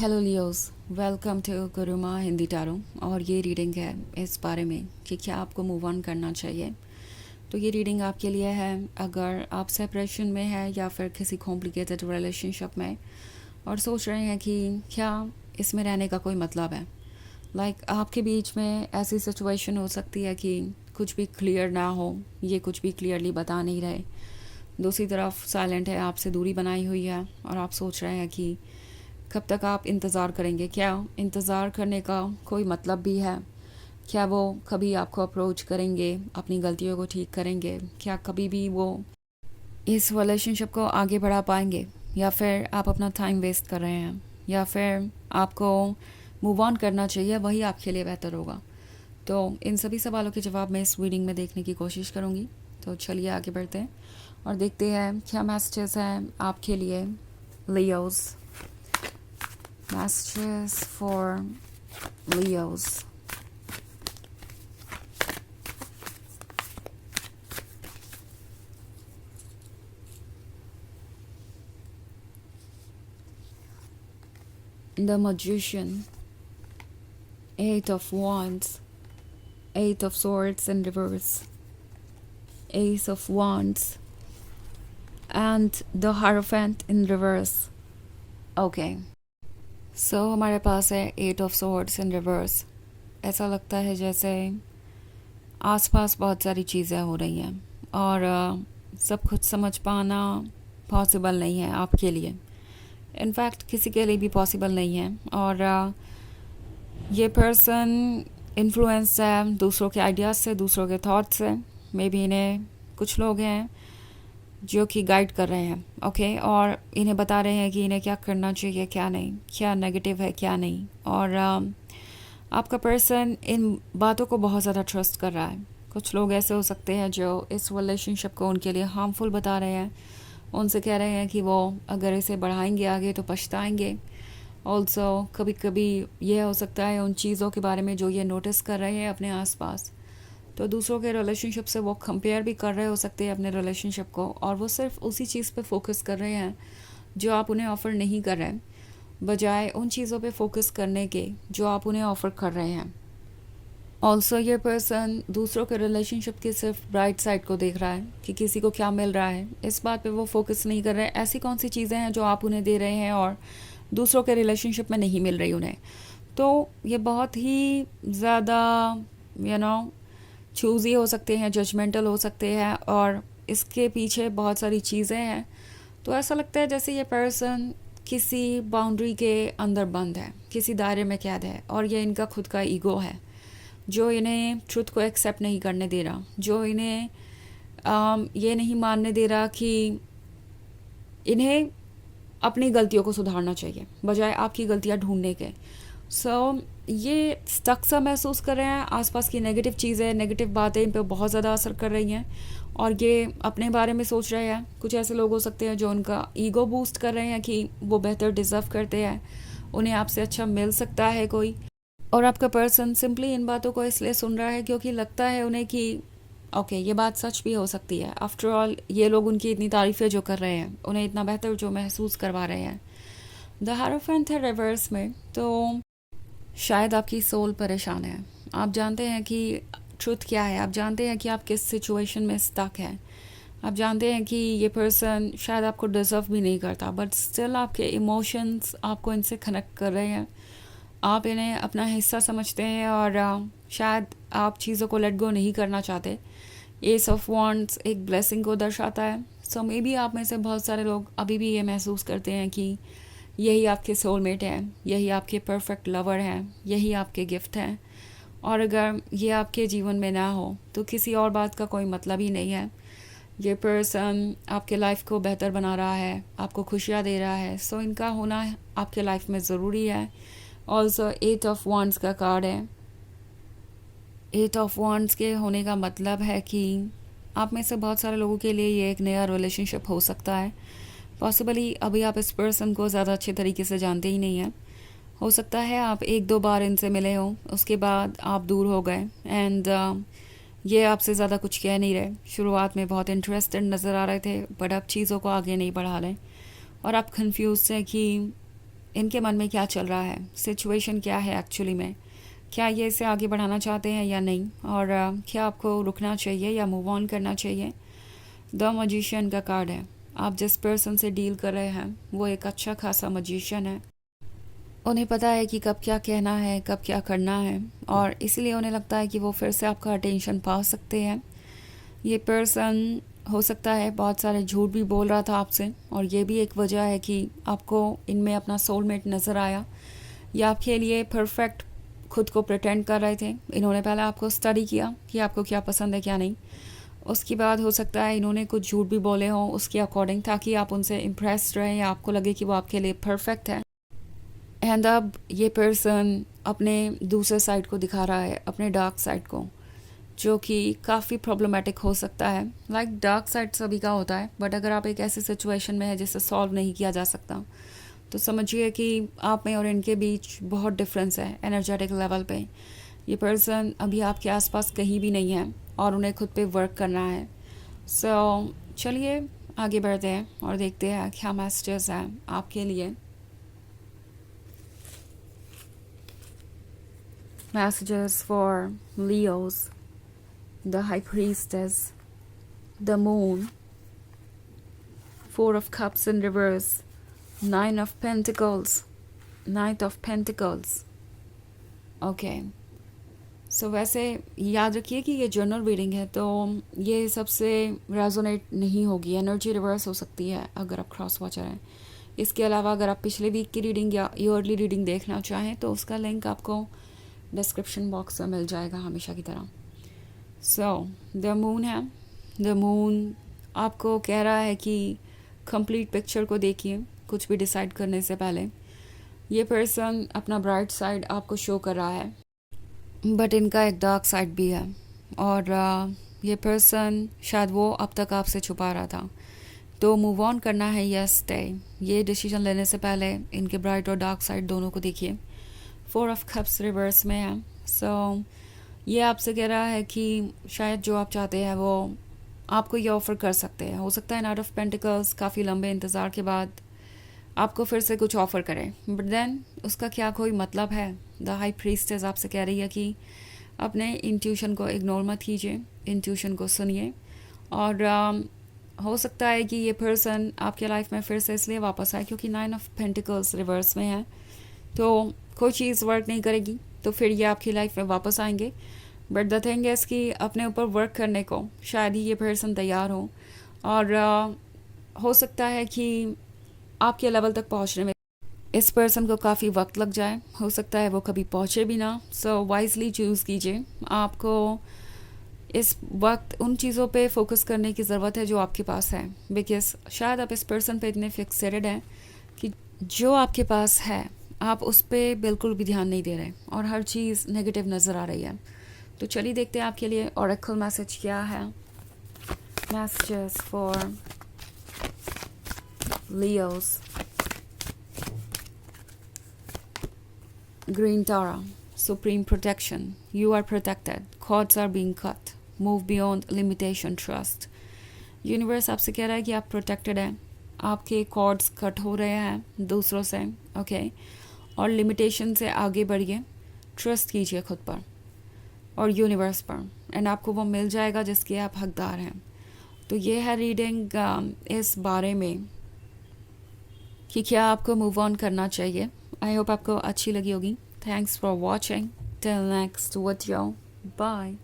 Hello Leos, welcome to Guruma Hindi tarot. और ये reading है इस बारे में कि क्या आपको मूव ऑन करना चाहिए। तो ये रीडिंग आपके लिए है अगर आप सेपरेशन में है या फिर किसी कॉम्प्लिकेटेड रिलेशनशिप में और सोच रहे हैं कि क्या इसमें रहने का कोई मतलब है। आपके बीच में ऐसी सिचुएशन हो सकती है कि कुछ भी क्लियर ना हो, ये कुछ भी क्लियरली बता नहीं रहे, दूसरी तरफ साइलेंट है, आपसे दूरी बनाई हुई है और आप सोच रहे हैं कि कब तक आप इंतज़ार करेंगे। क्या इंतज़ार करने का कोई मतलब भी है? क्या वो कभी आपको अप्रोच करेंगे, अपनी गलतियों को ठीक करेंगे? क्या कभी भी वो इस रिलेशनशिप को आगे बढ़ा पाएंगे, या फिर आप अपना टाइम वेस्ट कर रहे हैं, या फिर आपको मूव ऑन करना चाहिए, वही आपके लिए बेहतर होगा। तो इन सभी सवालों के जवाब मैं इस रीडिंग में देखने की कोशिश करूँगी। तो चलिए आगे बढ़ते हैं और देखते हैं क्या मैसेजेस हैं आपके लिए Leos. Messages for Leos. The Magician, Eight of Wands, Eight of Swords in reverse, Ace of Wands, and the Hierophant in reverse. Okay. So हमारे पास है eight of swords in reverse. ऐसा लगता है जैसे आसपास बहुत सारी चीज़ें हो रही हैं और सब कुछ समझ पाना पॉसिबल नहीं है आपके लिए। इनफैक्ट किसी के लिए भी पॉसिबल नहीं है। और ये पर्सन इन्फ्लुएंस है दूसरों के आइडियाज़ से, दूसरों के थॉट्स से। मे बी इन्हें कुछ लोग हैं जो कि गाइड कर रहे हैं, ओके, और इन्हें बता रहे हैं कि इन्हें क्या करना चाहिए, क्या नहीं, क्या नेगेटिव है, क्या नहीं। और आपका पर्सन इन बातों को बहुत ज़्यादा ट्रस्ट कर रहा है। कुछ लोग ऐसे हो सकते हैं जो इस रिलेशनशिप को उनके लिए हार्मफुल बता रहे हैं, उनसे कह रहे हैं कि वो अगर इसे बढ़ाएंगे आगे तो पछताएंगे। ऑल्सो कभी कभी ये हो सकता है उन चीज़ों के बारे में जो ये नोटिस कर रहे हैं अपने आसपास, तो दूसरों के रिलेशनशिप से वो कंपेयर भी कर रहे हो सकते हैं अपने रिलेशनशिप को, और वो सिर्फ उसी चीज़ पे फोकस कर रहे हैं जो आप उन्हें ऑफ़र नहीं कर रहे हैं, बजाय उन चीज़ों पे फोकस करने के जो आप उन्हें ऑफ़र कर रहे हैं। ऑल्सो ये पर्सन दूसरों के रिलेशनशिप के सिर्फ ब्राइट साइड को देख रहा है कि किसी को क्या मिल रहा है, इस बात पे वो फोकस नहीं कर रहे हैं ऐसी कौन सी चीज़ें हैं जो आप उन्हें दे रहे हैं और दूसरों के रिलेशनशिप में नहीं मिल रही उन्हें। तो ये बहुत ही ज़्यादा चूज़ी हो सकते हैं, जजमेंटल हो सकते हैं, और इसके पीछे बहुत सारी चीज़ें हैं। तो ऐसा लगता है जैसे ये पर्सन किसी बाउंड्री के अंदर बंद है, किसी दायरे में कैद है, और ये इनका खुद का ईगो है जो इन्हें ट्रुथ को एक्सेप्ट नहीं करने दे रहा, जो इन्हें ये नहीं मानने दे रहा कि इन्हें अपनी गलतियों को सुधारना चाहिए बजाय आपकी गलतियां ढूंढने के। ये स्टक सा महसूस कर रहे हैं, आसपास की नेगेटिव चीज़ें, नेगेटिव बातें इन पर बहुत ज़्यादा असर कर रही हैं और ये अपने बारे में सोच रहे हैं। कुछ ऐसे लोग हो सकते हैं जो उनका ईगो बूस्ट कर रहे हैं कि वो बेहतर डिज़र्व करते हैं, उन्हें आपसे अच्छा मिल सकता है कोई। और आपका पर्सन सिंपली इन बातों को इसलिए सुन रहा है क्योंकि लगता है उन्हें कि ओके ये बात सच भी हो सकती है। आफ्टर ऑल ये लोग उनकी इतनी तारीफ़ें जो कर रहे हैं, उन्हें इतना बेहतर जो महसूस करवा रहे हैं। द हायरोफेंट है रिवर्स में, तो शायद आपकी सोल परेशान है। आप जानते हैं कि ट्रुथ क्या है, आप जानते हैं कि आप किस सिचुएशन में स्टक हैं, आप जानते हैं कि ये पर्सन शायद आपको डिज़र्व भी नहीं करता, बट स्टिल आपके इमोशंस आपको इनसे कनेक्ट कर रहे हैं। आप इन्हें अपना हिस्सा समझते हैं और शायद आप चीज़ों को लेट गो नहीं करना चाहते। एस ऑफ वॉन्ड्स एक ब्लेसिंग को दर्शाता है। सो मे बी आप में से बहुत सारे लोग अभी भी ये महसूस करते हैं कि यही आपके सोलमेट हैं, यही आपके परफेक्ट लवर हैं, यही आपके गिफ्ट हैं, और अगर ये आपके जीवन में ना हो तो किसी और बात का कोई मतलब ही नहीं है। ये पर्सन आपके लाइफ को बेहतर बना रहा है, आपको खुशियाँ दे रहा है, सो इनका होना आपके लाइफ में ज़रूरी है। ऑल्सो एट ऑफ वॉन्ड्स का कार्ड है। एट ऑफ वॉन्ड्स के होने का मतलब है कि आप में से बहुत सारे लोगों के लिए ये एक नया रिलेशनशिप हो सकता है। पॉसिबली अभी आप इस पर्सन को ज़्यादा अच्छे तरीके से जानते ही नहीं हैं। हो सकता है आप एक दो बार इनसे मिले हों, उसके बाद आप दूर हो गए एंड ये आपसे ज़्यादा कुछ कह नहीं रहे। शुरुआत में बहुत इंटरेस्टेड नज़र आ रहे थे, बट अब चीज़ों को आगे नहीं बढ़ा रहे और आप कंफ्यूज हैं कि इनके मन में क्या चल रहा है, सिचुएशन क्या है एक्चुअली में, क्या ये इसे आगे बढ़ाना चाहते हैं या नहीं, और क्या आपको रुकना चाहिए या मूव ऑन करना चाहिए। द मजिशियन का कार्ड है। आप जिस पर्सन से डील कर रहे हैं वो एक अच्छा खासा मजिशियन है। उन्हें पता है कि कब क्या कहना है, कब क्या करना है, और इसीलिए उन्हें लगता है कि वो फिर से आपका अटेंशन पा सकते हैं। ये पर्सन हो सकता है बहुत सारे झूठ भी बोल रहा था आपसे, और ये भी एक वजह है कि आपको इनमें अपना सोलमेट नज़र आया। या आपके लिए परफेक्ट खुद को प्रिटेंड कर रहे थे। इन्होंने पहले आपको स्टडी किया कि आपको क्या पसंद है क्या नहीं। उसके बाद हो सकता है इन्होंने कुछ झूठ भी बोले हों उसके अकॉर्डिंग, ताकि आप उनसे इम्प्रेस्ड रहें या आपको लगे कि वो आपके लिए परफेक्ट है। एंड अब ये पर्सन अपने दूसरे साइड को दिखा रहा है, अपने डार्क साइड को, जो कि काफ़ी प्रॉब्लमेटिक हो सकता है। लाइक डार्क साइड सभी का होता है, बट अगर आप एक ऐसी सिचुएशन में है जिसे सॉल्व नहीं किया जा सकता, तो समझिए कि आप में और इनके बीच बहुत डिफरेंस है एनर्जेटिक लेवल पे। ये पर्सन अभी आपके आसपास कहीं भी नहीं है और उन्हें खुद पे वर्क करना है। सो चलिए आगे बढ़ते हैं और देखते हैं क्या मैसेजेस हैं आपके लिए। Messages for Leos, the High Priestess, the Moon, Four of Cups in reverse, Nine of Pentacles, Knight of Pentacles. Okay. So वैसे याद रखिए कि ये जर्नल रीडिंग है, तो ये सबसे रेजोनेट नहीं होगी, एनर्जी रिवर्स हो सकती है अगर आप क्रॉस वॉचर हैं। इसके अलावा अगर आप पिछले वीक की रीडिंग या ईयरली रीडिंग देखना चाहें तो उसका लिंक आपको डिस्क्रिप्शन बॉक्स में मिल जाएगा हमेशा की तरह। सो द मून है। द मून आपको कह रहा है कि कंप्लीट पिक्चर को देखिए कुछ भी डिसाइड करने से पहले। ये पर्सन अपना ब्राइट साइड आपको शो कर रहा है, बट इनका एक डार्क साइड भी है, और ये पर्सन शायद वो अब तक आपसे छुपा रहा था। तो मूव ऑन करना है या स्टे, ये डिसीजन लेने से पहले इनके ब्राइट और डार्क साइड दोनों को देखिए। फोर ऑफ कप्स रिवर्स में है। सो ये आपसे कह रहा है कि शायद जो आप चाहते हैं वो आपको ये ऑफ़र कर सकते हैं। हो सकता है नाइट ऑफ पेंटिकल्स काफ़ी लंबे इंतज़ार के बाद आपको फिर से कुछ ऑफ़र करें, बट देन उसका क्या कोई मतलब है। द हाई प्रीस्टेस आपसे कह रही है कि अपने इंट्यूशन को इग्नोर मत कीजिए, इंट्यूशन को सुनिए। और हो सकता है कि ये पर्सन आपके लाइफ में फिर से इसलिए वापस आए क्योंकि नाइन ऑफ पेंटिकल्स रिवर्स में है। तो कोई चीज़ वर्क नहीं करेगी तो फिर ये आपकी लाइफ में वापस आएंगे, बट द थिंग इज़ कि अपने ऊपर वर्क करने को शायद ही ये पर्सन तैयार हो, और हो सकता है कि आपके लेवल तक पहुंचने में इस पर्सन को काफ़ी वक्त लग जाए। हो सकता है वो कभी पहुंचे भी ना। सो वाइजली चूज़ कीजिए। आपको इस वक्त उन चीज़ों पे फोकस करने की ज़रूरत है जो आपके पास है, बिकॉज शायद आप इस पर्सन पे इतने फिक्सेटेड हैं कि जो आपके पास है आप उस पर बिल्कुल भी ध्यान नहीं दे रहे और हर चीज़ नेगेटिव नज़र आ रही है। तो चलिए देखते हैं आपके लिए ऑरेकल मैसेज क्या है। Messages for Leos. Green Tara, supreme protection. You are protected. Cords are being cut. Move beyond limitation. Trust. Universe आपसे कह रहा है कि आप प्रोटेक्टेड हैं, आपके कॉर्ड्स कट हो रहे हैं दूसरों से, ओके, और लिमिटेशन से आगे बढ़िए। ट्रस्ट कीजिए खुद पर और यूनिवर्स पर, एंड आपको वो मिल जाएगा जिसके आप हकदार हैं। तो ये है रीडिंग इस बारे में कि क्या आपको मूव ऑन करना चाहिए। आई होप आपको अच्छी लगी होगी। Thanks for watching. Till next video, bye.